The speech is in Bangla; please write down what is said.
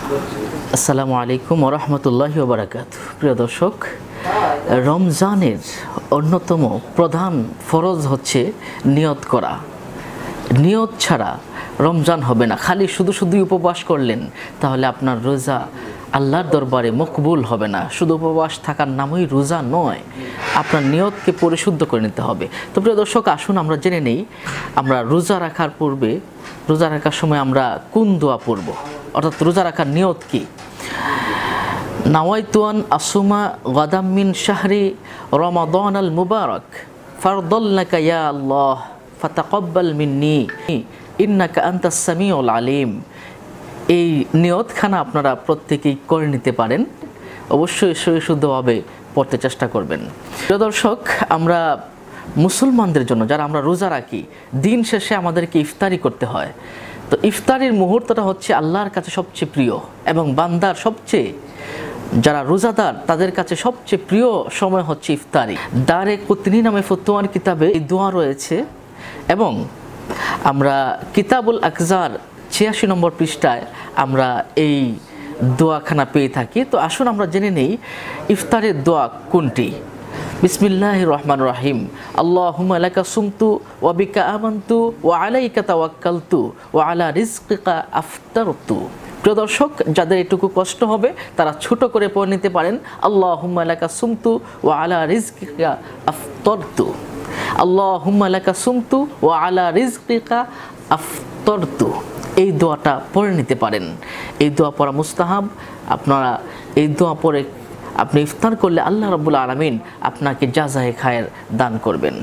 আসসালামু আলাইকুম ওয়া রাহমাতুল্লাহি ওয়া বারাকাতুহু। প্রিয় দর্শক, রমজানের অন্যতম প্রধান ফরজ হচ্ছে নিয়ত করা। নিয়ত ছাড়া রমজান হবে না। খালি শুধু উপবাস করলেন তাহলে আপনার রোজা আল্লাহর দরবারে মকবুল হবে না। শুধু উপবাস থাকার নামই রোজা নয়, আপনার নিয়তকে পরিশুদ্ধ করে নিতে হবে। তো প্রিয় দর্শক, আসুন আমরা জেনে নেই আমরা রোজা রাখার পূর্বে, রোজা রাখার সময় আমরা কোন দোয়া পড়ব, অর্থাৎ রোজা রাখার নিয়ত কি। নাওয়াইতু আন আসুমা গাদাম মিন শাহরি রমাদান আল মুবারক ফারদাল্লাকা ইয়া আল্লাহ ফাতাকাব্বাল মিন্নি ইন্নাকা আনতাস সামিউল আলিম। এই নিয়তখানা আপনারা প্রত্যেকেই করে নিতে পারেন। অবশ্যই শুদ্ধভাবে পড়তে চেষ্টা করবেন। প্রিয় দর্শক, আমরা মুসলমানদের জন্য যারা আমরা রোজা রাখি, দিন শেষে আমাদেরকে ইফতারি করতে হয়। তো ইফতারির মুহূর্তটা হচ্ছে আল্লাহর কাছে সবচেয়ে প্রিয়, এবং বান্দার সবচেয়ে, যারা রোজাদার তাদের কাছে সবচেয়ে প্রিয় সময় হচ্ছে ইফতারি। দারে কুতনি নামে ফতোয়ার কিতাবে এই দোয়া রয়েছে, এবং আমরা কিতাবুল আকজার ৮৬ নম্বর পৃষ্ঠায় আমরা এই দোয়াখানা পেয়ে থাকি। তো আসুন আমরা জেনে নেই ইফতারের দোয়া কোনটি। বিসমিল্লাহির রহমানির রহিম। আল্লাহুম্মা লাকা সুমতু ওয়া বিকা আমানতু ওয়া আলাইকা তাওয়াক্কালতু ওয়া আলা রিজকিকা আফতারতু। প্রিয় দর্শক, যাদের এটুকু কষ্ট হবে তারা ছোট করে পড়ে নিতে পারেন, আল্লাহুম্মা লাকা সুমতু ওয়া আলা রিজকিকা আফতারতু। আল্লাহুম্মা লাকা সুমতু ওয়া আলা রিজকিকা আফতারতু। এই দোয়াটা পড়ে নিতে পারেন। এই দোয়া পড়া মুস্তাহাব। আপনারা এই দোয়া পড়ে আপনি ইফতার করলে আল্লাহ রাব্বুল আলামিন আপনাকে জাযায়ে খায়ের দান করবেন।